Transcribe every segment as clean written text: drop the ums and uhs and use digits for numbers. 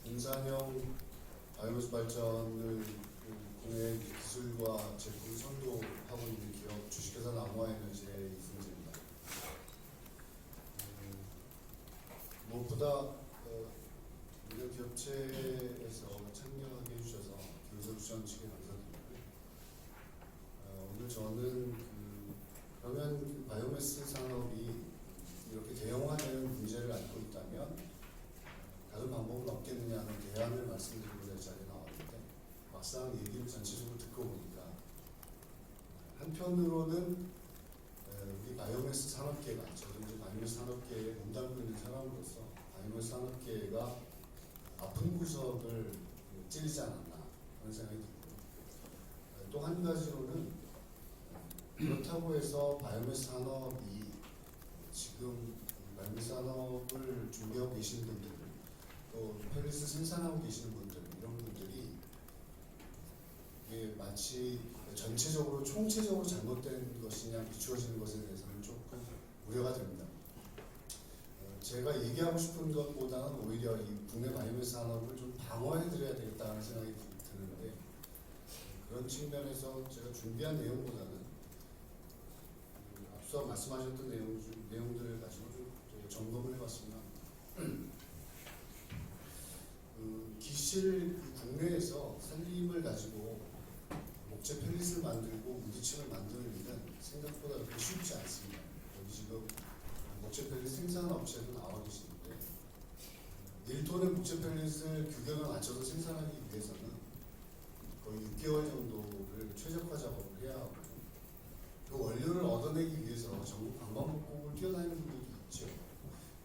분산형 바이오매스 발전을 국내 기술과 제품 선도하고 있는 기업 주식회사 나무아에너지의 이승재입니다. 무엇보다 이런 기업체에서 참여하게 해주셔서 기술 추천측에 감사드리고요. 오늘 저는 그러면 바이오매스 산업이 이렇게 대형화되는 문제를 안고 있다면 다른 방법은 없겠느냐는 대안을 말씀드리고자 이 자리에 나왔는데 막상 얘기를 전체적으로 듣고 보니까 한편으로는 우리 바이오매스 산업계가, 저도 이제 바이오매스 산업계에 몸담고 있는 사람으로서 바이오매스 산업계가 아픈 구석을 찌르지 않았나 그런 생각이 들고요. 또 한 가지로는 그렇다고 해서 바이오매스 산업이 지금 바이오매스 산업을 준비하고 계신 분들, 또 펠리스 생산하고 계시는 분들, 이런 분들이 이게 마치 전체적으로 총체적으로 잘못된 것이냐 비추어지는 것에 대해서는 조금 우려가 됩니다. 제가 얘기하고 싶은 것보다는 오히려 이 국내 바이오매스 산업을 좀 방어해드려야 되겠다는 생각이 드는데, 그런 측면에서 제가 준비한 내용보다는 앞서 말씀하셨던 내용들을 가지고 좀 점검을 해봤습니다. 기실 국내에서 산림을 가지고 목재 펠릿을 만들고 무기층을 만드는 일은 생각보다 그렇게 쉽지 않습니다. 여기 지금 목재 펠릿 생산 업체도 나와 계시는데 1톤의 목재 펠릿을 규격에 맞춰서 생산하기 위해서는 거의 6개월 정도를 최적화 작업을 해야 하고, 그 원료를 얻어내기 위해서 전국 방방곡곡을 뛰어다니는 분들도 있죠.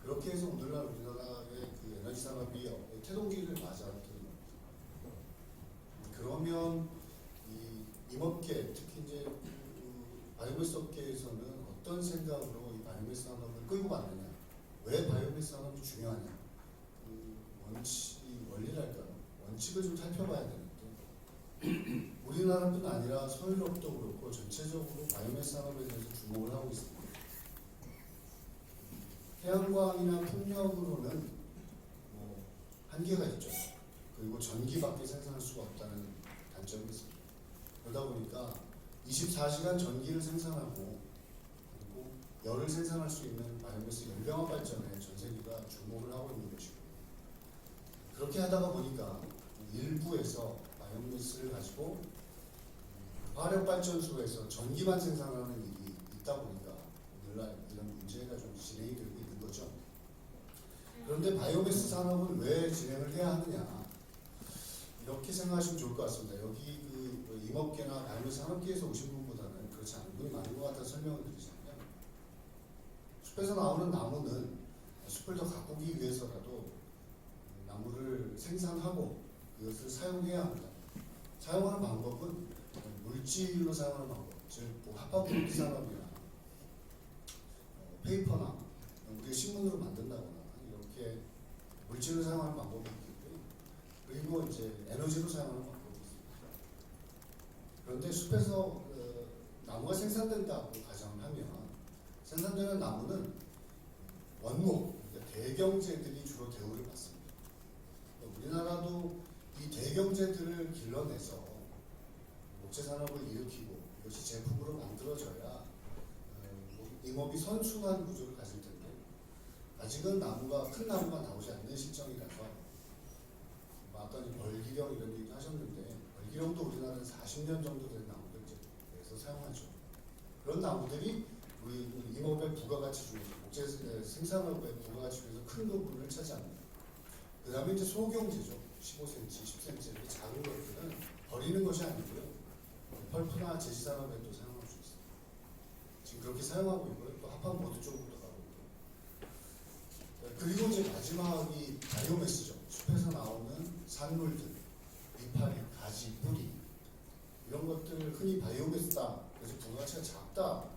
그렇게 해서 오늘날 우리나라의 그 에너지 산업이 태동기를 맞아들은 겁니다. 그러면 이 임업계, 특히 이제 바이오매스 업계에서는 어떤 생각으로 이 바이오매스 산업을 끌고 갔느냐, 왜 바이오매스 산업이 중요하냐, 원리랄까요? 원칙을 좀 살펴봐야 되는데, 우리나라뿐 아니라 서유럽도 그렇고 전체적으로 바이오매스 산업에 대해서 주목을 하고 있습니다. 태양광이나 풍력으로는 한계가 있죠. 그리고 전기밖에 생산할 수가 없다는 단점이 있습니다. 그러다 보니까 24시간 전기를 생산하고 그리고 열을 생산할 수 있는 바이오매스 연병합 발전에 전 세계가 주목을 하고 있는 것이고, 그렇게 하다가 보니까 일부에서 바이오매스를 가지고 화력발전소에서 전기만 생산하는 일이 있다 보니까 오늘날 이런 문제가 좀 진행이 되고 있는 거죠. 그런데 바이오매스 산업은 왜 진행을 해야 하느냐, 이렇게 생각하시면 좋을 것 같습니다. 여기 그 임업계나 바이오매스 산업계에서 오신 분보다는 그렇지 않은 분이 많은 것 같아서 설명을 드리자면, 숲에서 나오는 나무는 숲을 더 가꾸기 위해서라도 나무를 생산하고 그것을 사용해야 합니다. 사용하는 방법은 물질로 사용하는 방법, 즉 합법물질 산업이나 페이퍼나 우리가 신문으로 만든다거나 이렇게 물질을 사용하는 방법이 있고요. 그리고 이제 에너지로 사용하는 방법이 있습니다. 그런데 숲에서 나무가 생산된다고 가정을 하면, 생산되는 나무는 원목, 그러니까 대경제들이 주로 대우를 받습니다. 우리나라도 이 대경제들을 길러내서 목재 산업을 일으키고 이것이 제품으로 만들어져야 임업이 선순환 구조를 가질 텐데, 아직은 큰 나무가 나오지 않는 실정이라서, 아까 벌기령 이런 얘기도 하셨는데, 벌기령도 우리나라는 40년 정도 된 나무들 에서 사용하죠. 그런 나무들이 우리 임업의 부가가치 중에서, 목재 생산업의 부가가치 중에서 큰 부분을 차지합니다. 그 다음에 이제 소경재죠. 15cm, 10cm 작은 것들은 버리는 것이 아니고요, 펄프나 제지산업에도 사용할 수 있습니다. 지금 그렇게 사용하고 있고요. 또 합판보드 쪽으로도 가고 있고요. 그리고 이제 마지막이 바이오매스죠. 숲에서 나오는 산물들, 이파리, 가지, 뿌리, 이런 것들을 흔히 바이오매스다, 그래서 부가가치가 작다,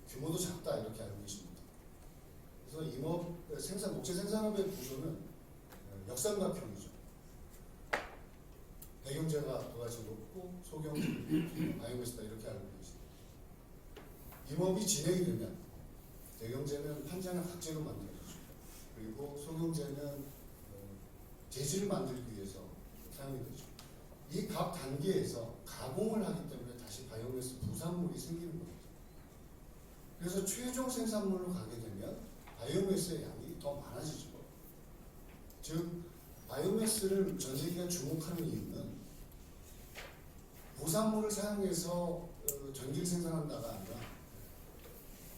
규모도 작다, 이렇게 알고 계십니다. 그래서 목재 생산업의 구조는 역삼각형이죠. 대경제가 부가가치가 높고 소경제는 바이오매스다, 이렇게 알고 계십니다. 임업이 진행이 되면 대경제는 판장을 각재로 만들어주죠. 그리고 소경제는 재질을 만들기 위해서 사용이 되죠. 이 각 단계에서 가공을 하기 때문에 다시 바이오매스 부산물이 생기는 겁니다. 그래서 최종 생산물로 가게 되면 바이오매스의 양이 더 많아지죠. 즉 바이오매스를 전 세계가 주목하는 이유는 부산물을 사용해서 전기를 생산한다가 아니라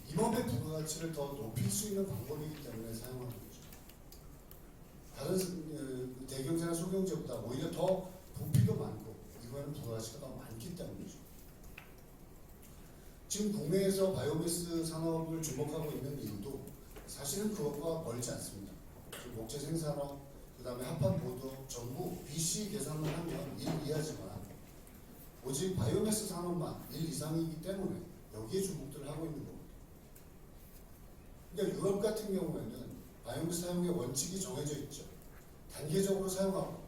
임업의 부가가치를 더 높일 수 있는 방법이기 때문에 사용하는 거죠. 다른 대경제나 소경제보다 오히려 더 부피도 많고 이거는 부가가치가 더 많기 때문이죠. 지금 국내에서 바이오매스 산업을 주목하고 있는 이유도 사실은 그것과 멀지 않습니다. 목재 생산업, 그 다음에 합판 보도 전부 BC 계산을 하면 1 이하지만 오직 바이오매스 산업만 1 이상이기 때문에 여기에 주목들을 하고 있는 겁니다. 그러니까 유럽 같은 경우에는 바이오매스 사용의 원칙이 정해져 있죠. 단계적으로 사용하고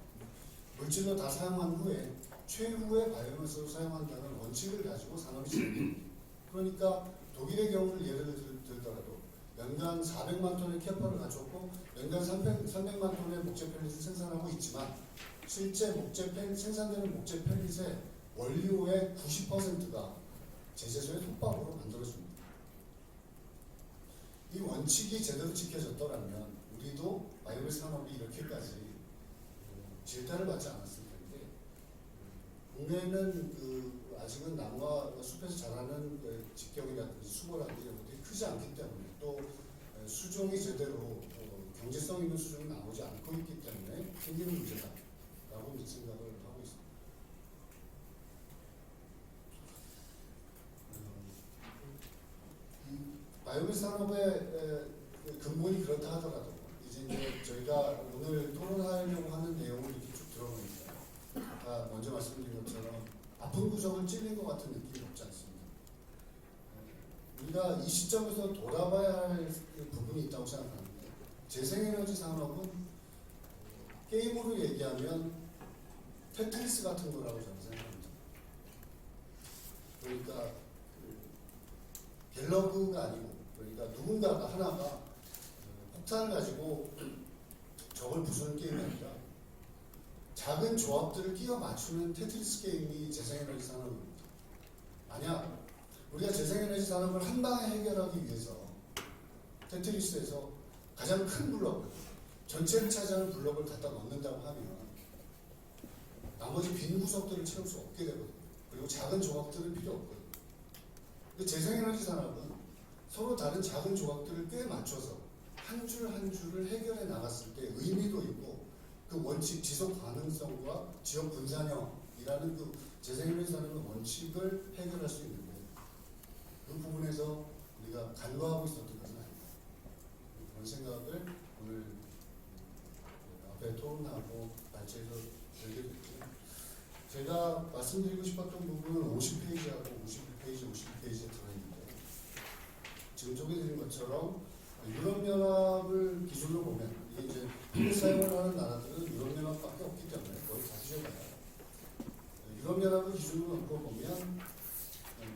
물질로 다 사용한 후에 최후의 바이오매스로 사용한다는 원칙을 가지고 산업이 진행됩니다. 그러니까 독일의 경우를 예를 들더라도 연간 400만 톤의 캐파를 갖췄고 연간 300만 톤의 목재 펠릿을 생산하고 있지만 실제 생산되는 목재 펠릿의 원료의 90%가 제재소의 톱밥으로 만들어집니다. 이 원칙이 제대로 지켜졌더라면 우리도 바이오매스 산업이 이렇게까지 질타를 받지 않았을 텐데 국내는 아직은 나무와 숲에서 자라는 직경이라든지 수고라든지 이런 것들이 크지 않기 때문에 또 수종이 제대로 경제성 있는 수종이 나오지 않고 있기 때문에 생기는 문제다라고 생각을 하고 있습니다. 바이오매스 산업의 근본이 그렇다 하더라도 이제 저희가 오늘 토론하려고 하는 내용을 이렇게 쭉 들어보니까 아까 먼저 말씀드린 것처럼 아픈 구석을 찔린 것 같은 느낌이 없지 않습니다. 우리가 이 시점에서 돌아봐야 할 부분이 있다고 생각합니다. 재생에너지 산업은 게임으로 얘기하면 테트리스 같은 거라고 저는 생각합니다. 그러니까 갤러그가 아니고 그러니까 누군가가 하나가 폭탄을 가지고 적을 부수는 게임이 아니라 작은 조합들을 끼워 맞추는 테트리스 게임이 재생에너지 산업입니다. 만약 우리가 재생에너지 산업을 한 방에 해결하기 위해서 테트리스에서 가장 큰 블럭을 전체를 차지하는 블럭을 갖다 넣는다고 하면 나머지 빈 구석들을 채울 수 없게 되거든요. 그리고 작은 조각들은 필요 없거든요. 재생에너지 산업은 서로 다른 작은 조각들을 꽤 맞춰서 한 줄 한 줄을 해결해 나갔을 때 의미도 있고 그 원칙 지속 가능성과 지역 분산형이라는 그 재생에너지 산업의 원칙을 해결할 수 있는데 그 부분에서 우리가 간과하고 있었던 것은 아닙니다. 그런 생각을 오늘 앞에 토론하고 발제해서 들게 됐죠. 제가 말씀드리고 싶었던 부분은 50페이지하고 51페이지, 52페이지에 들어있는데 지금 소개드린 것처럼 유럽연합을 기준으로 보면 이게 이제 펠릿 사용을 하는 나라들은 유럽연합밖에 없기 때문에 거의 다 뒤져봐요. 유럽연합을 기준으로 놓고 보면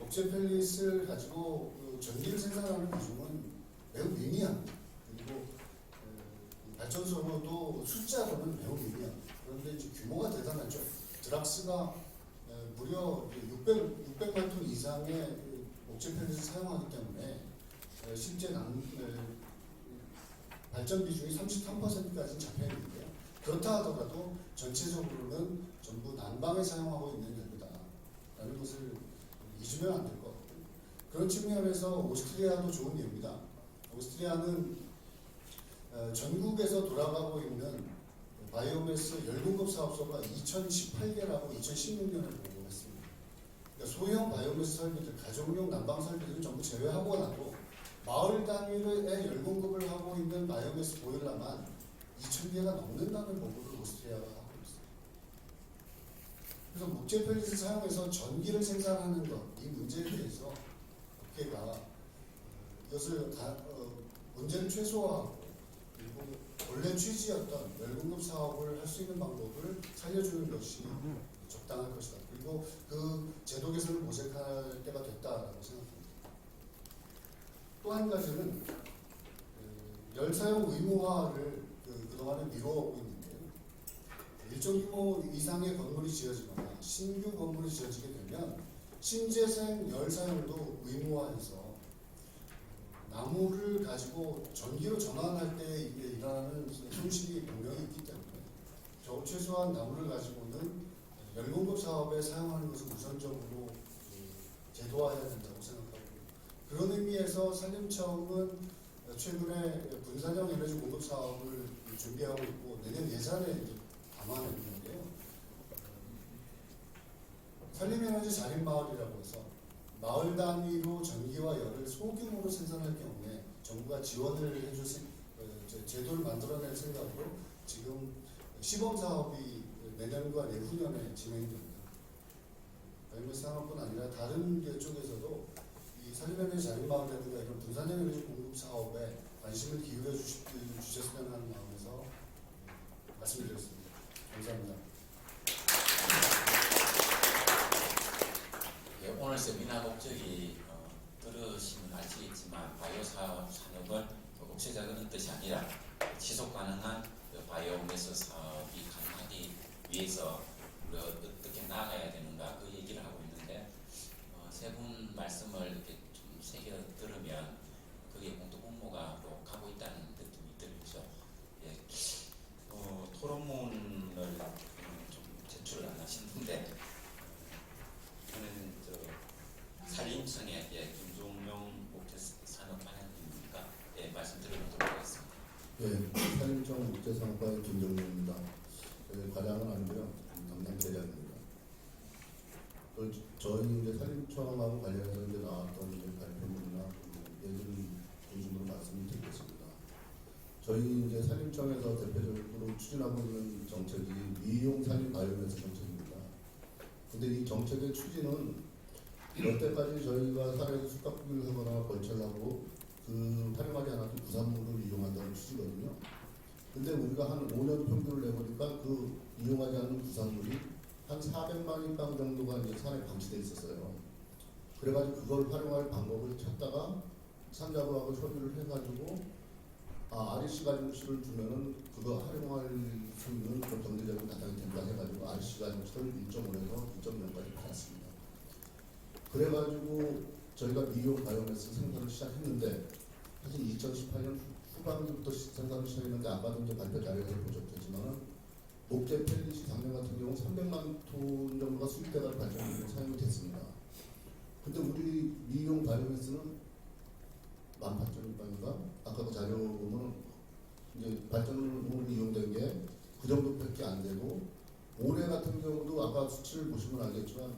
목재 펠릿을 가지고 전기를 생산하는 비중은 매우 미미합니다. 그리고 발전소로도 숫자로는 매우 미미합니다. 그런데 이제 규모가 대단하죠. 드락스가 무려 600만 톤 이상의 목재 펠릿을 사용하기 때문에 실제 발전 비중이 33%까지 잡혀 있는데요. 그렇다 하더라도 전체적으로는 전부 난방에 사용하고 있는 연료다라는 것을 잊으면 안 될 것 같고요. 그런 측면에서 오스트리아도 좋은 예입니다. 오스트리아는 전국에서 돌아가고 있는 바이오매스 열공급 사업소가 2018개라고 2016년에 보고했습니다. 그러니까 소형 바이오매스 설비들, 가정용 난방 설비들은 전부 제외하고 나도 마을 단위로의 열공급을 하고 있는 바이오매스 보일러만 2,000개가 넘는다는 보고를 오스트리아가 하고 있습니다. 그래서 목재 펠릿을 사용해서 전기를 생산하는 것, 이 문제에 대해서 업계가 이것을 문제를 최소화하고 그리고 원래 취지였던 열공급 사업을 할 수 있는 방법을 살려주는 것이 적당할 것이다. 그리고 그 제도 개선을 모색할 때가 됐다라고 생각합니다. 또 한 가지는 열 사용 의무화를 그동안에 미뤄오고 있는데요. 일정 규모 이상의 건물이 지어지거나 신규 건물이 지어지게 되면 신재생 열 사용도 의무화해서 나무를 가지고 전기로 전환할 때 이게 일어나는 손실이 분명히 있기 때문에 최소한 나무를 가지고는 열 공급 사업에 사용하는 것을 우선적으로 제도화해야 된다고 생각하고, 그런 의미에서 산림청은 최근에 분산형 에너지 공급 사업을 준비하고 있고 내년 예산에 담아냈는데요. 산림에너지 자립마을이라고 해서 마을 단위로 전기와 열을 소규모로 생산할 경우에 정부가 지원을 해줄 제도를 만들어낼 생각으로 지금 시범 사업이 내년과 내후년에 진행됩니다. 바이오매스 산업뿐 아니라 다른 쪽에서도 이 산림에너지 자립마을이라든가 이런 분산형 에너지 공급 사업에 관심을 기울여 주셨으면 하는 마음에서 말씀드렸습니다. 감사합니다. 예, 오늘 세미나 목적이 들으시면 아시겠지만 바이오 산업을 국제적인 뜻이 아니라 지속 가능한 바이오매스 사업이 가능하기 위해서 우리가 어떻게 나아가야 되는가 그 얘기를 하고 있는데 세 분 말씀을 이렇게 좀 새겨 들으면 그게 공동 공모가 또 가고 있다는 느낌이 들죠. 예, 토론문을 좀 제출을 안 하시는데 저는 산림청의 김종명 목재산업관장님이니까 말씀드리도록 하겠습니다. 예, 산림청 목재산업과의 김정민입니다. 과장은 아니고요, 담당 대장입니다. 저희 이제 산림청하고 관련해서 이제 나왔던 이제 발표문이나 예를 중심으로 말씀을 드리겠습니다. 저희 이제 산림청에서 대표적으로 추진하고 있는 정책이 미용 산림 바이오매스 정책입니다. 근데 이 정책의 추진은 여태까지 저희가 사례에서 숯가꾸기를 하거나 벌채를 하고 그 활용하지 않았던 부산물을 이용한다는 취지거든요. 근데 우리가 한 5년 평균을 내보니까 그 이용하지 않는 부산물이 한 400만 인당 정도가 이제 산에 방치되어 있었어요. 그래가지고 그걸 활용할 방법을 찾다가 산자부하고 협의를 해가지고 REC 가중치를 주면은 그거 활용할 수 있는 그 경제적인 바탕이 된다 해가지고 REC 가중치를 1.5에서 2.0까지 받았습니다. 그래가지고 저희가 미용 바이오매스 생산을 시작했는데 사실 2018년 후반기부터 생산을 시작했는데 아까도 이제 발표 자료에서 보셨겠지만은 목재 펠릿이 작년 같은 경우 300만 톤 정도가 수입돼가 발전으로 사용이 됐습니다. 근데 우리 미용 바이오매스는 18,000인가? 아까 그 자료 보면 이제 발전으로 이용된 게 그 정도밖에 안 되고 올해 같은 경우도 아까 수치를 보시면 알겠지만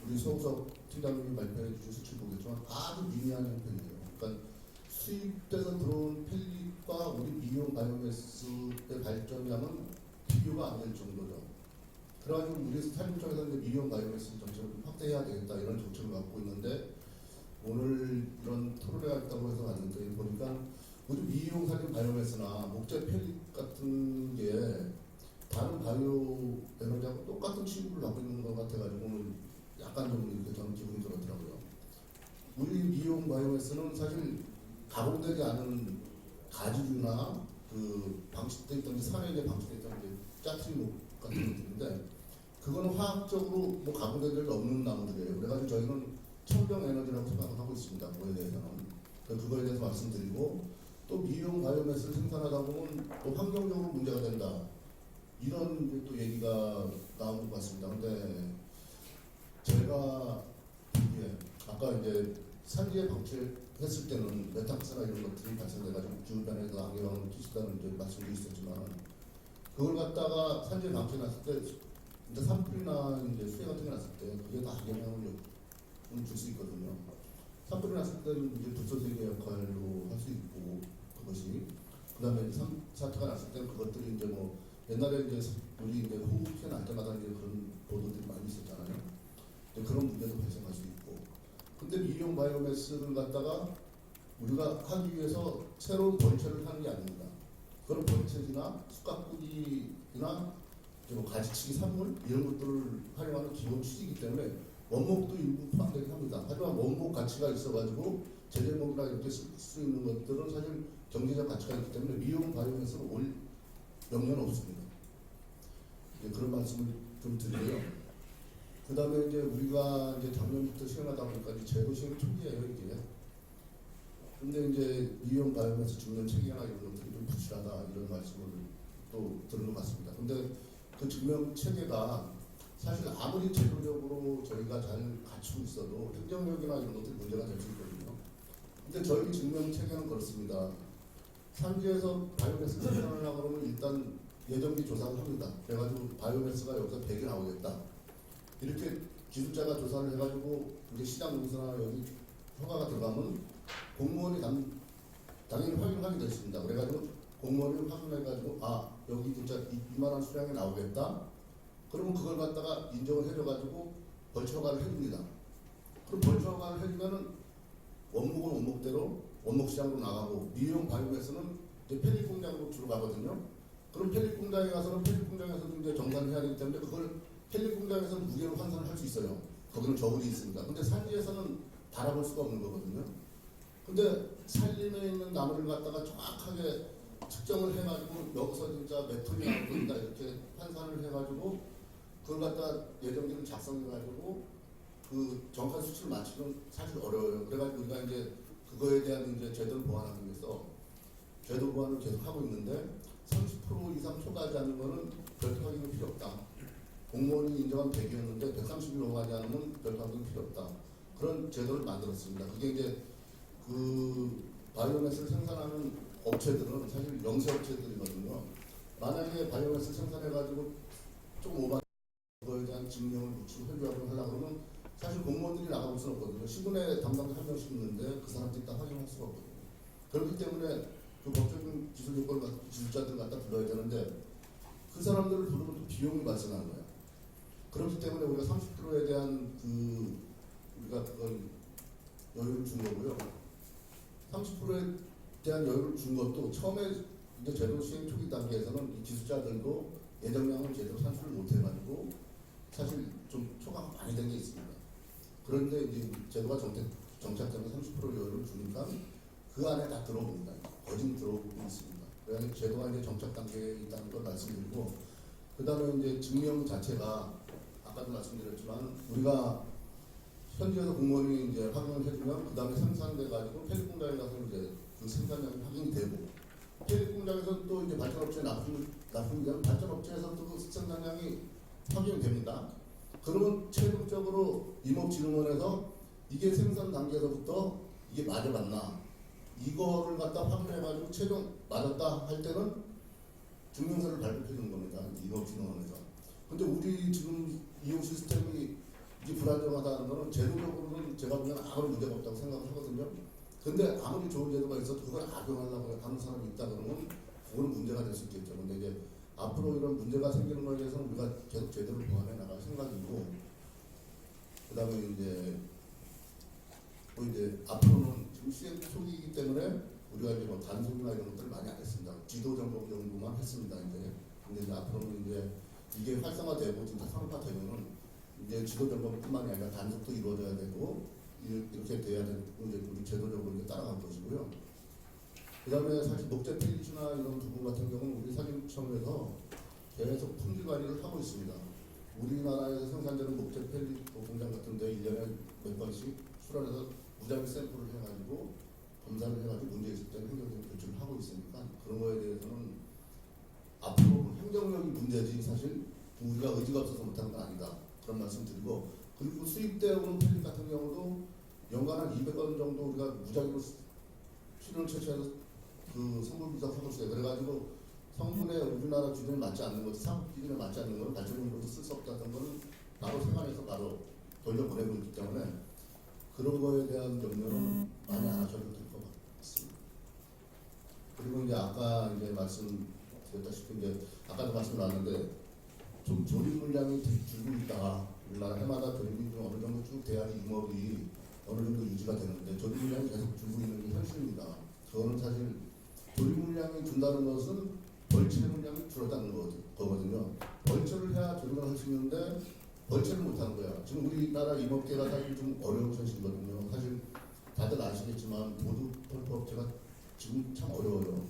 우리 서우석 팀장님이 발표해 주신 수치를 보겠지만 아주 미미한 형편이에요. 그러니까 수입돼서 들어온 펠릿과 우리 미용 바이오매스의 발전량은 비교가 안 될 정도죠. 그래가지고 우리 산림청에서 이제 미용 바이오매스 정책을 확대해야 되겠다 이런 정책을 갖고 있는데 오늘 이런 토론회가 있다고 해서 왔는데 보니까 우리 미용 산림 바이오매스나 목재 펠릿 같은 게 다른 바이오 에너지하고 똑같은 취급을 받고 있는 것 같아가지고 오늘 약간 좀 이렇게 저는 기분이 들었더라고요. 우리 미용 바이오매스는 사실 가공되지 않은 가지류나 그 방치돼 있던 산에 이제 방치돼 있던 짜투리 같은 것들인데 그거는 화학적으로 뭐 가공된 적이 없는 나무들이에요. 그래가지고 저희는 청정 에너지라고 생각을 하고 있습니다. 그거에 대해서는 그거에 대해서 말씀드리고 또 미용 바이오매스를 생산하다 보면 또 환경적으로 문제가 된다 이런 이제 또 얘기가 나온 것 같습니다. 근데 제가 보기에 아까 이제 산지에 방치했을 때는 메탄가스나 이런 것들이 발생돼가지고 주변에서 악영향을 끼친다는 이제 말씀도 있었지만 그걸 갖다가 산지에 방치해놨을 때 이제 산불이나 이제 수해 같은 게 났을 때 그게 다 악영향을 줄 수 있거든요. 산불이 났을 때는 이제 불소세계 역할로 할 수 있고 그것이 그다음에 사태가 났을 때는 그것들이 이제 뭐 옛날에 이제 우리 이제 호우 피해 날 때마다 이제 그런 보도들이 많이 있었잖아요. 그런 문제도 발생할 수 있고. 근데 미용 바이오매스를 갖다가 우리가 하기 위해서 새로운 벌채를 하는 게 아닙니다. 그런 벌채지나 숯가꾸기나 뭐 가지치기 산물 이런 것들을 활용하는 기본 취지이기 때문에 원목도 일부 포함되긴 합니다. 하지만 원목 가치가 있어가지고 제재목이나 이렇게 쓸 수 있는 것들은 사실 경제적 가치가 있기 때문에 미용 바이오매스는 올 영향은 없습니다. 그런 말씀을 좀 드리고요. 그 다음에 이제 우리가 이제 작년부터 시행하다 보니까 이제 제도 시행 초기예요, 이게. 근데 이제 이용 바이오매스 증명 체계나 이런 것들이 좀 부실하다 이런 말씀을 또 들은 것 같습니다. 근데 그 증명 체계가 사실 아무리 제도적으로 저희가 잘 갖추고 있어도 행정력이나 이런 것들이 문제가 될 수 있거든요. 근데 저희 증명 체계는 그렇습니다. 산지에서 바이오매스 생산을 하고 그러면 일단 예정비 조사를 합니다. 그래가지고 바이오매스가 여기서 100이 나오겠다. 이렇게 기술자가 조사를 해가지고 이제 시장 공사나 여기 허가가 들어가면 공무원이 당연히 확인하게 되어 있습니다. 그래가지고 공무원이 확인해가지고 여기 진짜 이만한 수량이 나오겠다. 그러면 그걸 갖다가 인정을 해줘가지고 벌초 허가를 해줍니다. 그럼 벌초 허가를 해주면은 원목은 원목대로 원목 시장으로 나가고 미용 바이오매스는 이제 펠릿 공장으로 주로 가거든요. 그럼 펠릿 공장에 가서는 펠릿 공장에서도 이제 정산을 해야 되기 때문에 그걸 펠릿 공장에서는 무게로 환산을 할 수 있어요. 거기는 저울이 있습니다. 근데 산지에서는 바라볼 수가 없는 거거든요. 근데 산림에 있는 나무를 갖다가 정확하게 측정을 해가지고 여기서 진짜 몇 톤이 나오는다 이렇게 환산을 해가지고 그걸 갖다 예정기를 작성해가지고 그 정산 수치를 맞추면 사실 어려워요. 그래가지고 우리가 이제 그거에 대한 이제 제도를 보완하기 위해서 제도 보완을 계속 하고 있는데 30% 이상 초과하지 않는 거는 별도 확인이 필요 없다. 공무원이 인정한 100이었는데 130이 넘어가지 않으면 별도 확인이 필요 없다. 그런 제도를 만들었습니다. 그게 이제 그 바이오매스를 생산하는 업체들은 사실 영세업체들이거든요. 만약에 바이오매스 생산해가지고 좀 오바 그거에 대한 증명을 묻히고 회부하고 하려고 그러면 사실 공무원들이 나가볼 수는 없거든요. 시군에 담당자 한 명씩 있는데 그 사람들이 다 확인할 수가 없거든요. 그렇기 때문에 그 법적인 기술 요건을 기술자들 갖다 불러야 되는데 그 사람들을 부르면 또 비용이 발생하는 거예요. 그렇기 때문에 우리가 30%에 대한 우리가 그걸 여유를 준 거고요. 30%에 대한 여유를 준 것도 처음에 이제 제도 시행 초기 단계에서는 이 기술자들도 예정량을 제대로 산출을 못 해가지고 사실 좀 초과가 많이 된 게 있습니다. 그런데 이제 제도가 정착되면 30% 여유를 주니까 그 안에 다 들어옵니다. 거진 들어오고 있습니다. 그래서 제도가 이제 정착 단계에 있다는 걸 말씀드리고, 그 다음에 이제 증명 자체가 아까도 말씀드렸지만 우리가 현지에서 공무원이 이제 확인을 해주면 그 다음에 생산돼 가지고 펠릿 공장에 가서 이제 그 생산량이 확인이 되고 펠릿 공장에서 또 이제 발전업체에 납품이 되면 발전업체에서 또 그 생산량이 확인이 됩니다. 그러면 최종적으로 임업진흥원에서 이게 생산 단계에서부터 이게 맞나 이거를 갖다 확인해가지고 최종 맞았다 할 때는 증명서를 발급해 주는 겁니다. 임업진흥원에서. 근데 우리 지금 이용 시스템이 이게 불안정하다는 거는 제도적으로는 제가 보면 아무런 문제가 없다고 생각을 하거든요. 근데 아무리 좋은 제도가 있어도 그걸 악용하려고 하는 사람이 있다 그러면 그거는 문제가 될 수 있겠죠. 근데 이제 앞으로 이런 문제가 생기는 거에 대해서는 우리가 계속 제도를 보완해 나갈 생각이고, 그 다음에 이제 또 이제 앞으로는 지금 시행 초기이기 때문에 우리가 이제 뭐 단속이나 이런 것들을 많이 안 했습니다. 지도 점검 정도만 했습니다. 이제 근데 이제 앞으로는 이제 이게 활성화되고 진짜 상업화되면은 이제 지도 점검뿐만이 아니라 단속도 이루어져야 되고 이렇게 돼야 되고 이제 우리 제도적으로 이제 따라갈 것이고요. 그다음에 사실 목재 펠릿이나 이런 부분 같은 경우는 우리 산림청에서 계속 품질 관리를 하고 있습니다. 우리나라에서 생산되는 목재 펠릿 공장 같은데 1년에 몇 번씩 출원해서 무작위 샘플을 해가지고 검사를 해가지고 문제 있을 때는 행정적 조치를 하고 있으니까 그런 거에 대해서는 앞으로 행정력이 문제지 사실 우리가 의지가 없어서 못하는 건 아니다. 그런 말씀 드리고, 그리고 수입되어 오는 펠릿 같은 경우도 연간 한 200건 정도 우리가 무작위로 수료를 채취해서 그 성분 분석하고 있어요. 그래가지고 성분에 우리나라 기준에 맞지 않는 것, 사업 기준에 맞지 않는 걸 발전용으로 쓸 수 없다는 걸 바로 생활해서 바로 돌려보내고 있기 때문에 그런 거에 대한 염려는 많이 안 하셔도 될 것 같습니다. 그리고 이제 아까 이제 말씀드렸다시피 이제 아까도 말씀 나왔는데 좀 조립 물량이 줄고 있다. 우리나라 해마다 조립이 좀 어느 정도 쭉 돼야 임업이 어느 정도 유지가 되는데 조립 물량이 계속 줄고 있는 게 현실입니다. 그거는 사실 조립 물량이 준다는 것은 벌채 물량이 줄었다는 거거든요. 벌채를 해야 조립을 할 수 있는데 벌채를 못하는 거야. 지금 우리나라 임업계가 사실 좀 어려운 현실이거든요. 사실 다들 아시겠지만 모두 펄프업체가 지금 참 어려워요.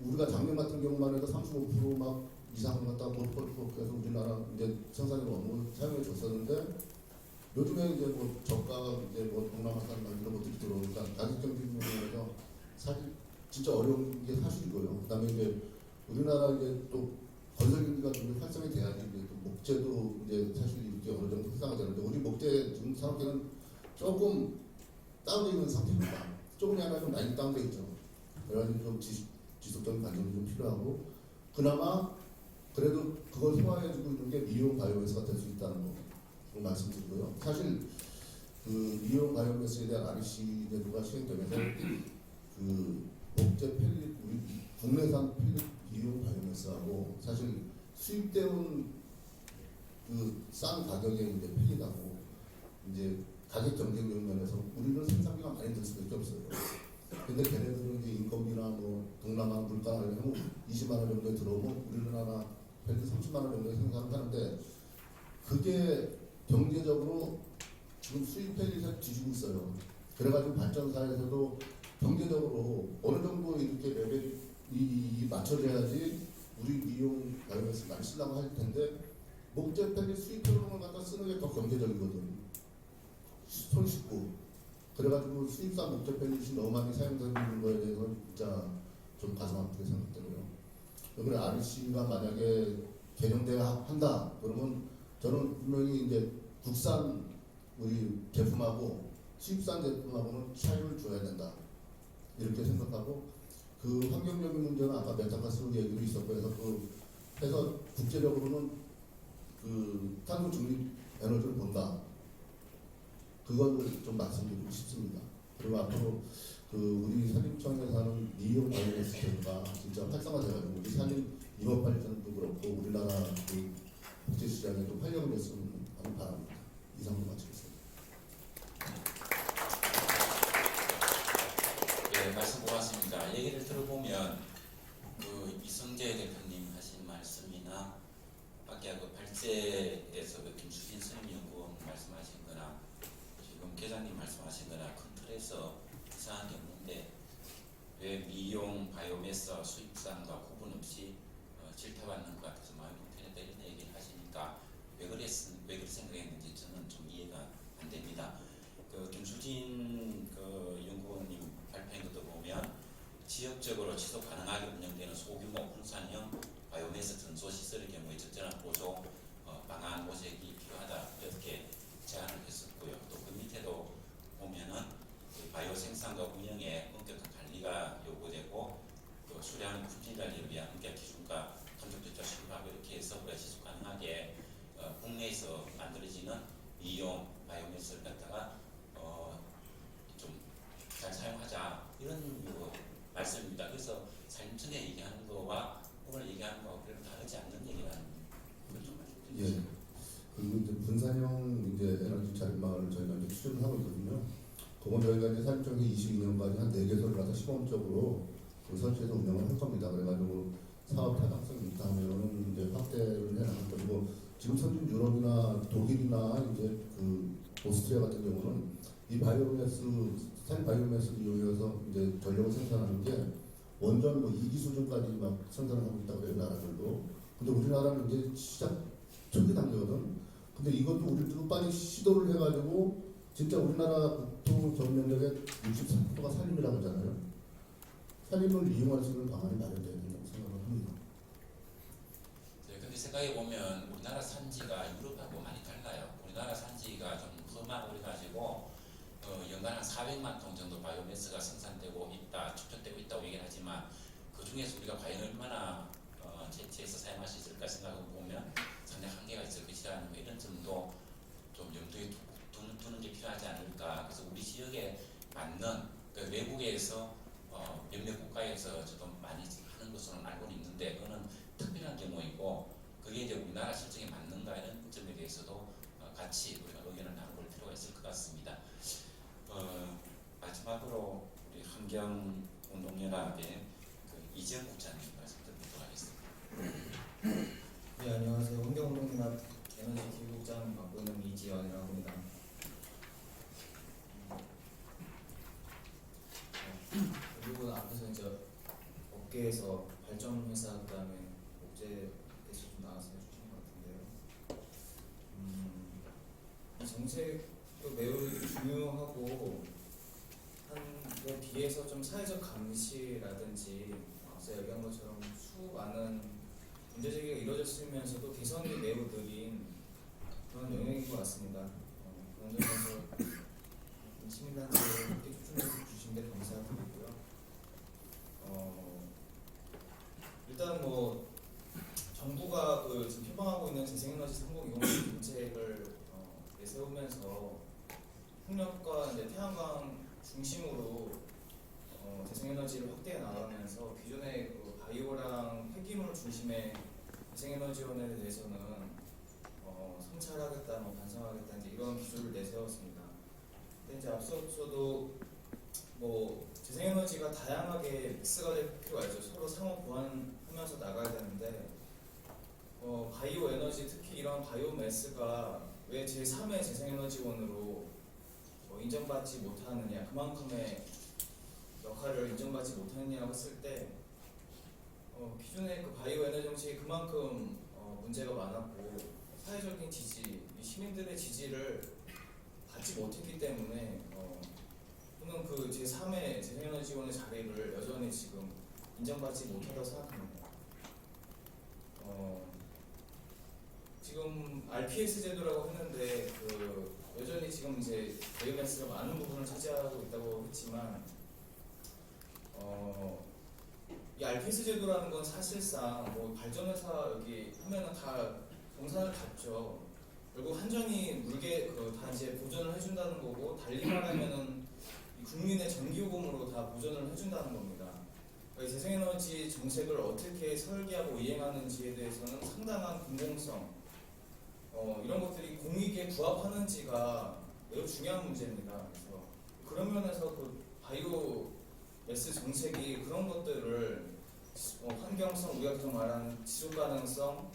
우리가 작년 같은 경우만 해도 35% 막 이상을 갖다가 펄프업체에서 우리나라 생산력 업무 사용해 줬었는데 요즘에 이제 뭐 저가 이제 뭐 동남아산 이런 것들이 들어오니까 가격 경쟁 부분에서 사실 진짜 어려운 게 사실이고요. 그다음에 이제 우리나라 이제 또 건설 경기가 좀 활성이 돼야지 이제 또 목재도 이제 사실 이렇게 어느 정도 활성화 되는데 우리 목재 지금 산업계는 조금 다운돼 있는 상태입니다. 조금이 아니라 좀 많이 다운돼 있죠. 그래가지고 좀 지속적인 관점이 좀 필요하고 그나마 그래도 그걸 소화해주고 있는 게 미용 바이오매스가 될 수 있다는 거 말씀드리고요. 사실 그 미용 바이오매스에 대한 REC 제도가 시행되면서 그 목재 펠릿 우리 국내산 펠릿 미용 바이오매스하고 사실 수입되온 그 싼 가격의 이제 펠릿하고 이제 가격 경쟁력 면에서 우리는 생산비가 많이 들 수밖에 없어요. 근데 걔네들은 이제 인건비나 뭐 동남아 물가 이런 20만 원 정도에 들어오면 우리는 하나 펠릿 30만 원 정도에 생산을 하는데 그게 경제적으로 지금 수입 펠릿을 뒤지고 있어요. 그래가지고 발전사에서도 경제적으로 어느 정도 이렇게 레벨이 맞춰져야지 우리 미용 바이오매스 많이 쓰려고 할 텐데 목재 펠릿 수입 효능을 갖다 쓰는 게 더 경제적이거든. 손쉽고 그래가지고 수입산 목재 펠릿이 너무 많이 사용되는 거에 대해서 진짜 좀 가슴 아프게 생각되고요. 그래 REC가 만약에 개정돼야 한다 그러면 저는 분명히 이제 국산 우리 제품하고 수입산 제품하고는 차이를 줘야 된다 이렇게 생각하고 그 환경적인 문제는 아까 메탄가스 얘기도 있었고 해서 국제적으로는 그 탄소 중립 에너지를 본다 그걸 좀 말씀드리고 싶습니다. 그리고 앞으로 그 우리 산림청에서 하는 미용 바이오매스 제도가 진짜 활성화돼가지고 우리 산림 융합 발전도 그렇고 우리나라 그 국제 시장에도 활력을 냈으면 하는 바랍니다. 이상으로 마치겠습니다. 예, 말씀 고맙습니다. 얘기를 들어보면 그 이성재 대표님 하신 말씀이나 밖에 그 발제에서 그 김수진 선임연구원 말씀하신 거나 지금 계장님 말씀하신 거나 큰 틀에서 이상한 게 없는데 왜 미용 바이오매스와 수입산과 구분 없이 질타받는 것 같아서 마음이 불편했다 이런 얘기를 하시니까 왜 그렇게 생각했는지 저는 좀 이해가 안 됩니다. 그 김수진 그 연구원님 발표한 것도 보면 지역적으로 지속 가능하게 운영되는 소규모 분산형 바이오매스 전소 시설의 경우에 적절한 보조 방안 모색이 필요하다 이렇게 제안을 했었고요. 또 그 밑에도 보면은 그 바이오 생산과 운영에 엄격한 관리가 요구되고 그 수량 품질 관리를 위한 엄격 기준과 감독조차 수립하고 이렇게 해서 우리가 지속 가능하게 국내에서 만들어지는 미용 바이오매스를 갖다가 좀 잘 사용하자 이런 말씀입니다. 그래서 산림청에 얘기하는 거와 오늘 얘기하는 거하고 별로 다르지 않는 얘기라는 걸 좀 말씀드리죠. 예. 그리고 이제 분산형 이제 에너지 자립마을을 저희가 이제 추진을 하고 있거든요. 그건 저희가 이제 산림청에 22년까지 한 4개소를 가서 시범적으로 그 설치해서 운영을 할 겁니다. 그래가지고 사업 타당성이 있다 하면은 이제 확대를 해나갈 거고 지금 선진 유럽이나 독일이나 이제 그 오스트리아 같은 경우는 이 바이오매스 생 바이오매스를 이용해서 이제 전력을 생산하는 게 원전 뭐 2기 수준까지 막 생산을 하고 있다고 해요 나라들도. 근데 우리나라는 이제 시작 초기 단계거든. 근데 이것도 우리도 빨리 시도를 해가지고 진짜 우리나라 국토 전면적의 63%가 산림이라고 하잖아요. 산림을 이용할 수 있는 방안이 마련돼야 된다고 생각을 합니다. 네, 근데 생각해 보면 우리나라 산지가 유럽하고 많이 달라요. 우리나라 산지가 좀 험하고 그래가지고 연간 한 400만 톤 정도 바이오매스가 생산되고 있다, 축적되고 있다고 얘기를 하지만 그 중에서 우리가 과연 얼마나 채취해서 사용할 수 있을까 생각해 보면 상당히 한계가 있을 것이라는 이런 점도 좀 염두에 두는 게 필요하지 않을까. 그래서 우리 지역에 맞는 그 외국에서 몇몇 국가에서 저도 많이 하는 것으로는 알고는 있는데 그거는 특별한 경우이고 그게 이제 우리나라 실정에 맞는가 이런 점에 대해서도 같이 우리가 의견을 나눠볼 필요가 있을 것 같습니다. 마지막으로 우리 환경운동연합의 그 이지영 국장님 말씀 듣도록 하겠습니다. 네, 안녕하세요. 환경운동연합 에너지 기후국장 맡고 있는 이지연이라고 합니다. 그리고 앞에서 이제 업계에서 발전회사 그다음에 목재 대시 좀 나와서 해주신 것 같은데요. 정책도 매우 중요하고 한에 비해서 좀 사회적 감시라든지 앞서 얘기한 것처럼 수많은 문제 제기가 이루어졌으면서도 개선이 매우 느린 그런 영역인 것 같습니다. 그런 점에서 시민단체에 함께 초청해 주신 데 감사드리고요. 일단 뭐 정부가 그 지금 표방하고 있는 재생에너지 성공 이용 정책을 내세우면서 풍력과 이제 태양광 중심으로 재생에너지를 확대해 나가면서 기존의 그 바이오랑 폐기물 중심의 재생에너지원에 대해서는 성찰하겠다, 뭐 반성하겠다 이제 이런 기조를 내세웠습니다. 근데 이제 앞서서도 뭐 재생에너지가 다양하게 믹스가 될 필요가 있죠. 서로 상호 보완하면서 나가야 되는데 바이오 에너지 특히 이런 바이오매스가 왜 제3의 재생에너지원으로 인정받지 못하느냐, 그만큼의 역할을 인정받지 못하느냐고 했을 때 기존의 그 바이오 에너지 정책이 그만큼 문제가 많았고 사회적인 지지, 이 시민들의 지지를 받지 못했기 때문에 또는 그 제3의 재생에너지원의 자리를 여전히 지금 인정받지 못하다고 생각합니다. 지금 RPS 제도라고 했는데 여전히 지금 이제 바이오매스가 많은 부분을 차지하고 있다고 했지만 이 RPS 제도라는 건 사실상 뭐 발전회사 여기 하면은 다 동산을 갖죠. 결국 한전이 물개 다 이제 보전을 해준다는 거고 달리 말하면은 이 국민의 전기요금으로 다 보전을 해준다는 겁니다. 그러니까 재생에너지 정책을 어떻게 설계하고 이행하는지에 대해서는 상당한 공공성 이런 것들이 공익에 부합하는지가 매우 중요한 문제입니다. 그래서 그런 면에서 그 바이오 매스 정책이 그런 것들을 환경성, 우리가 계속 말하는 지속 가능성,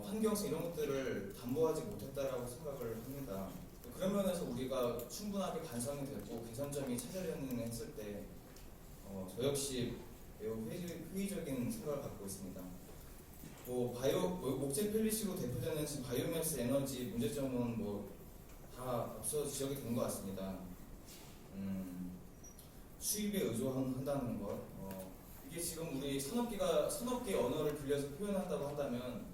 환경성 이런 것들을 담보하지 못했다라고 생각을 합니다. 그런 면에서 우리가 충분하게 반성이 되고 개선점이 찾아내는 했을 때 저 역시 매우 회의적인 생각을 갖고 있습니다. 목재 펠릿으로 대표되는 지금 바이오매스 에너지 문제점은 다 앞서 지적이 된 것 같습니다. 수입에 의존한다는 것. 이게 지금 우리 산업계 언어를 빌려서 표현한다고 한다면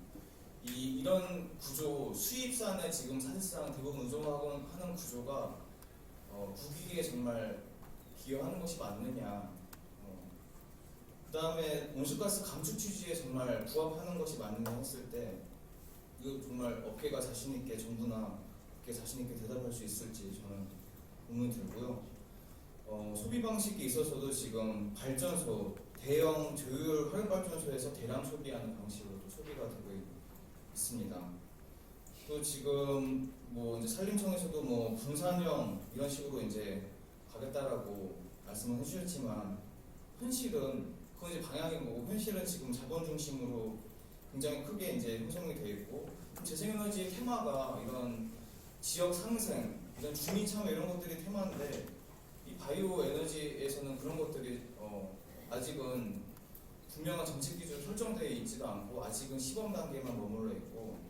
이런 구조, 수입산에 지금 사실상 대부분 의존하고 하는 구조가 국익에 정말 기여하는 것이 맞느냐. 그 다음에 온실가스 감축 취지에 정말 부합하는 것이 맞느냐 했을 때 이거 정말 업계가 자신있게 정부나 업계 자신있게 대답할 수 있을지 저는 의문이 들고요. 소비 방식에 있어서도 지금 발전소, 대형 저율 화력발전소에서 대량 소비하는 방식으로 소비가 되고 있습니다. 또 지금 이제 산림청에서도 분산형 이런 식으로 이제 가겠다라고 말씀을 해주셨지만 현실은 그건 이제 방향인 거고 현실은 지금 자본 중심으로 굉장히 크게 이제 형성이 되어 있고 재생에너지의 테마가 이런 지역 상생, 이런 주민 참여 이런 것들이 테마인데 이 바이오 에너지에서는 그런 것들이 아직은 분명한 정책 기준 설정되어 있지도 않고 아직은 시범 단계만 머물러 있고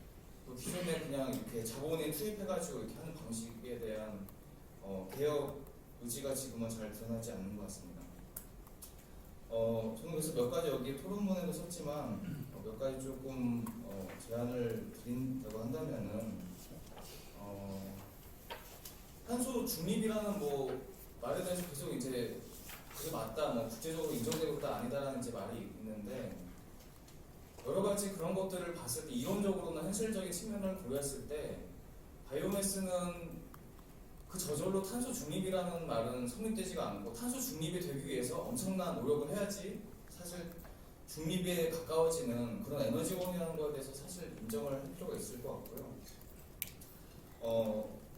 또 기존에 그냥 이렇게 자본에 투입해가지고 이렇게 하는 방식에 대한 개혁 의지가 지금은 잘 드러나지 않는 것 같습니다. 저는 그래서 몇 가지 여기 토론문에도 썼지만 몇 가지 조금 제안을 드린다고 한다면은 탄소 중립이라는 말에 대해서 계속 이제 그게 맞다, 국제적으로 인정되고 있다 아니다라는 이제 말이 있는데 여러 가지 그런 것들을 봤을 때 이론적으로나 현실적인 측면을 고려했을 때 바이오매스는 그 저절로 탄소 중립이라는 말은 성립되지가 않고 탄소 중립이 되기 위해서 엄청난 노력을 해야지 사실 중립에 가까워지는 그런 에너지원이라는 것에 대해서 사실 인정을 할 필요가 있을 것 같고요.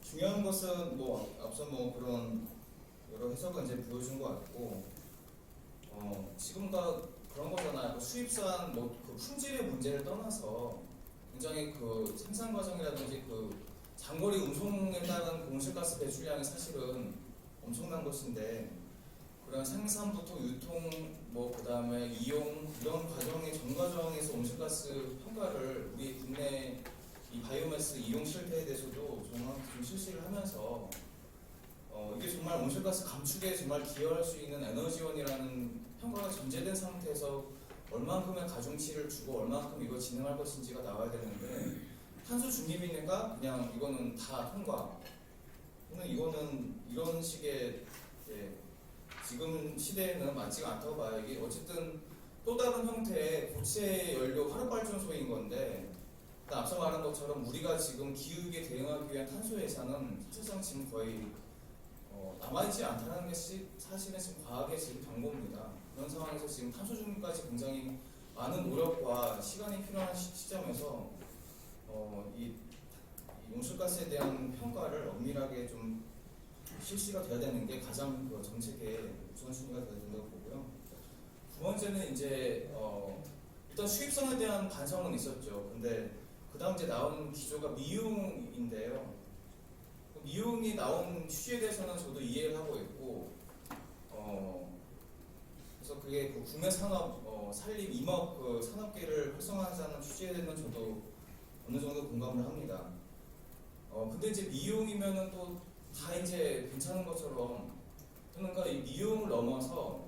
중요한 것은 앞서 그런 여러 해석은 이제 보여준 것 같고 지금과 그런 거잖아요. 수입산 그 품질의 문제를 떠나서 굉장히 그 생산 과정이라든지 그 장거리 운송에 따른 온실가스 배출량이 사실은 엄청난 것인데 그런 생산부터 유통 그다음에 이용 이런 과정의 전 과정에서 온실가스 평가를 우리 국내 이 바이오매스 바이오매스 이용 실태에 대해서도 정확히 좀 실시를 하면서 이게 정말 온실가스 감축에 정말 기여할 수 있는 에너지원이라는 평가가 전제된 상태에서 얼만큼의 가중치를 주고 얼만큼 이걸 진행할 것인지가 나와야 되는데 탄소 중립이니까 그냥 이거는 다 통과. 저는 이거는 이런 식의 지금 시대에는 맞지가 않다고 봐요. 이게 어쨌든 또 다른 형태의 고체 연료 화력 발전소인 건데 앞서 말한 것처럼 우리가 지금 기후위기에 대응하기 위한 탄소 예산은 사실상 지금 거의 남아있지 않다는 게 사실은 지금 과학의 지금 경고입니다. 그런 상황에서 지금 탄소 중립까지 굉장히 많은 노력과 시간이 필요한 시점에서 이 온실가스에 대한 평가를 엄밀하게 좀 실시가 돼야 되는 게 가장 그 정책의 우선순위가 돼야 된다고 보고요. 두 번째는 이제 일단 수입선에 대한 반성은 있었죠. 근데 그 다음 이제 나온 기조가 미용인데요. 미용이 나온 취지에 대해서는 저도 이해를 하고 있고, 그래서 그게 그 국내 산업 산림 임업 그 산업계를 활성화하자는 취지에 대해서는 저도 어느 정도 공감을 합니다. 근데 이제 미용이면은 또 다 이제 괜찮은 것처럼 그러니까 이 미용을 넘어서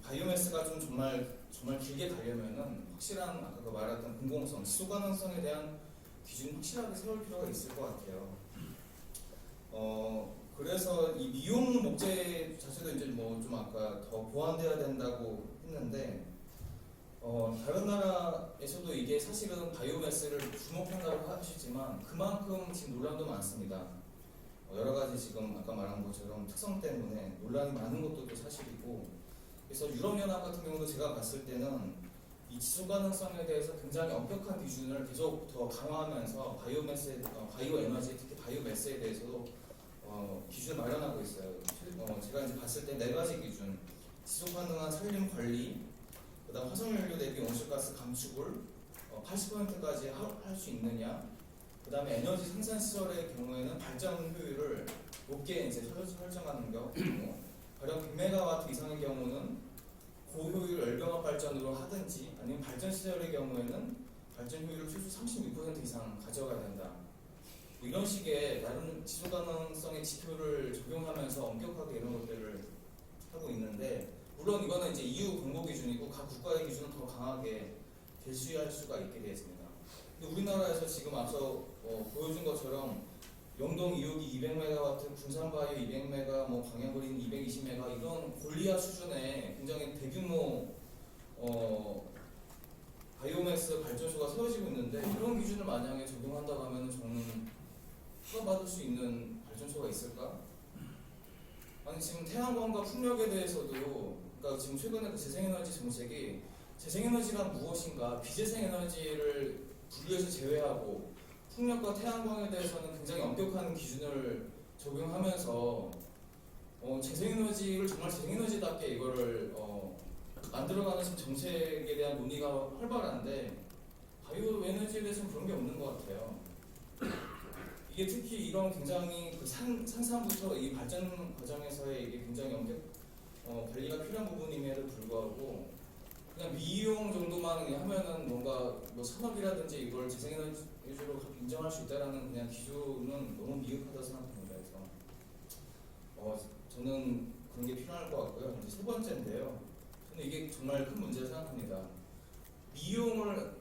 바이오매스가 좀 정말 길게 가려면은 확실한 아까 그 말했던 공공성, 지속 가능성에 대한 기준 확실하게 세울 필요가 있을 것 같아요. 그래서 이 미용 목재 자체도 이제 뭐 좀 아까 더 보완돼야 된다고 했는데 다른 나라에서도 이게 사실은 바이오매스를 주목한다고 하시지만 그만큼 지금 논란도 많습니다. 여러 가지 지금 아까 말한 것처럼 특성 때문에 논란이 많은 것도 또 사실이고, 그래서 유럽연합 같은 경우도 제가 봤을 때는 이 지속 가능성에 대해서 굉장히 엄격한 기준을 계속 더 강화하면서 바이오 에너지, 특히 바이오매스에 대해서도 기준을 마련하고 있어요. 제가 이제 봤을 때 4가지 기준: 지속 가능한 산림 관리, 그다음 화석연료 대비 온실가스 감축을 80%까지 할 수 있느냐, 그다음에 에너지 생산 시설의 경우에는 발전 효율을 높게 이제 설정하는 경우, 가령 100메가와트 이상의 경우는 고효율 열병합 발전으로 하든지, 아니면 발전 시설의 경우에는 발전 효율을 최소 36% 이상 가져가야 된다. 뭐 이런 식의 나름 지속 가능성의 지표를 적용하면서 엄격하게 이런 것들을 하고 있는데, 물론 이거는 이제 EU 공고 기준이고 각 국가의 기준은 더 강하게 제시할 수가 있게 되어 있습니다. 근데 우리나라에서 지금 앞서 보여준 것처럼 영동 2호기 200메가와트, 군산바이오 200메가, 뭐 광양그린 220메가 이런 골리아 수준의 굉장히 대규모 바이오매스 발전소가 세워지고 있는데, 이런 기준을 만약에 적용한다고 하면 저는 허가받을 수 있는 발전소가 있을까? 아니 지금 태양광과 풍력에 대해서도, 그러니까 지금 최근에 그 재생에너지 정책이 재생에너지란 무엇인가, 비재생에너지를 분류해서 제외하고 풍력과 태양광에 대해서는 굉장히 엄격한 기준을 적용하면서 재생에너지를 정말 재생에너지답게 이거를 만들어가는 지금 정책에 대한 논의가 활발한데, 바이오 에너지에 대해서는 그런 게 없는 것 같아요. 이게 특히 이런 굉장히 그 산산부터 이 발전 과정에서의 이게 굉장히 관리가 필요한 부분임에도 불구하고 그냥 미용 정도만 그냥 하면은 뭔가 뭐 산업이라든지 이걸 재생에너지로 인정할 수 있다라는 그냥 기준은 너무 미흡하다고 생각합니다. 그래서 저는 그런 게 필요할 것 같고요. 이제 세 번째인데요. 저는 이게 정말 큰 문제라 생각합니다. 미용을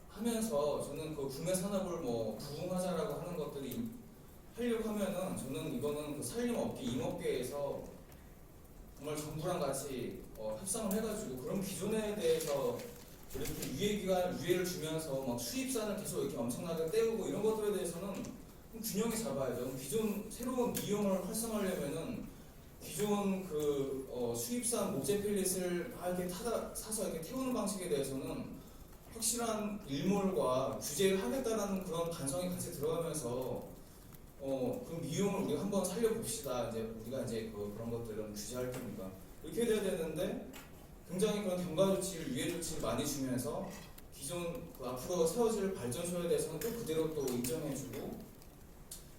하면서 저는 그 국내 산업을 뭐 부흥하자라고 하는 것들이 하려고 하면은 저는 이거는 그 산림업계, 임업계에서 정말 정부랑 같이 협상을 해가지고 그런 기존에 대해서 이렇게 유예를 주면서 막 수입산을 계속 이렇게 엄청나게 떼우고 이런 것들에 대해서는 균형이 잡아야죠. 기존 새로운 미용을 활성화하려면은 기존 그 수입산 목재 펠릿을 이렇게 사서 이렇게 태우는 방식에 대해서는 확실한 일몰과 규제를 하겠다라는 그런 반성이 같이 들어가면서 그럼 미용을 우리가 한번 살려봅시다. 이제 우리가 이제 그런 것들은 규제할 테니까 이렇게 돼야 되는데, 굉장히 그런 경과 조치를, 유예 조치를 많이 주면서 기존 그 앞으로 세워질 발전소에 대해서는 또 그대로 또 인정해주고,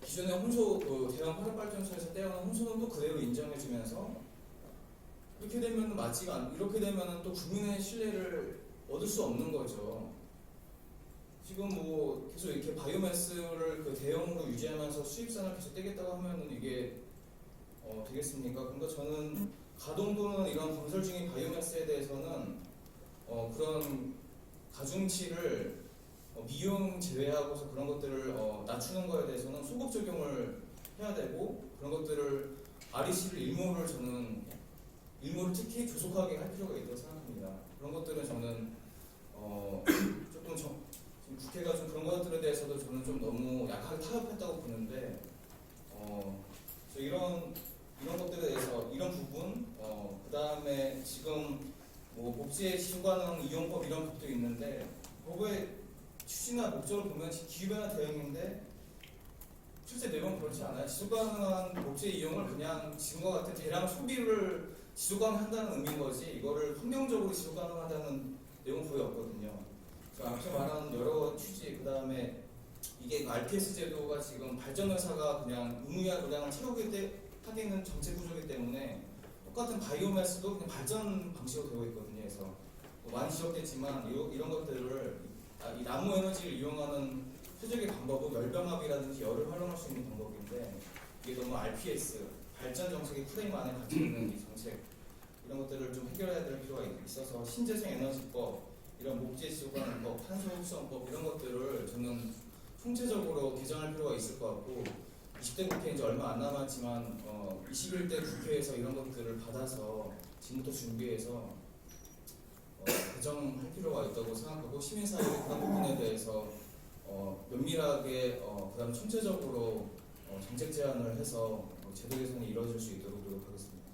기존의 혼소 대형 화력 발전소에서 떼어난 혼소는 또 그대로 인정해주면서, 이렇게 되면 이렇게 되면은 또 국민의 신뢰를 얻을 수 없는 거죠. 지금 뭐 계속 이렇게 바이오매스를 그 대형으로 유지하면서 수입산을 계속 떼겠다고 하면은 이게 되겠습니까? 그러니까 저는 가동 또는 이런 건설 중인 바이오매스에 대해서는 그런 가중치를 미용 제외하고서 그런 것들을 낮추는 거에 대해서는 소급 적용을 해야 되고, 그런 것들을 REC를 일몰을 특히 조속하게 할 필요가 있다고 생각합니다. 그런 것들은 저는 조금 지금 국회가 좀 그런 것들에 대해서도 저는 좀 너무 약하게 타협했다고 보는데, 그래서 이런 것들에 대해서 이런 부분, 그 다음에 지금 뭐 복지의 지속가능 이용법 이런 법도 있는데, 법의 취지나 목적을 보면 기후변화 대응인데 실제 내용은 그렇지 않아요. 지속가능한 복지의 이용을 그냥 지금과 같은 대량 소비를 지속가능한다는 의미인 거지, 이거를 환경적으로 지속가능하다는 내용은 거의 없거든요. 그래서 앞서 말한 여러 취지, 그 다음에 이게 RPS 제도가 지금 발전회사가 그냥 의무화 노량을 채우겠다는 정책 구조이기 때문에 똑같은 바이오매스도 그냥 발전 방식으로 되고 있거든요. 그래서 뭐 많이 지적됐지만 이런 것들을 이 나무 에너지를 이용하는 최적의 방법은 열병합이라든지 열을 활용할 수 있는 방법인데, 이게 너무 RPS 발전 정책의 프레임 안에 갇혀 있는 이 정책, 이런 것들을 좀 해결해야 될 필요가 있어서 신재생 에너지법, 이런 목재 지속가능법, 탄소 흡수원법 이런 것들을 저는 총체적으로 개정할 필요가 있을 것 같고, 20대 국회 이제 얼마 안 남았지만 21대 국회에서 이런 것들을 받아서 지금부터 준비해서 개정할 필요가 있다고 생각하고, 시민사회의 그런 부분에 대해서 면밀하게 그다음 총체적으로 정책 제안을 해서 제도 개선이 이루어질 수 있도록 노력하겠습니다.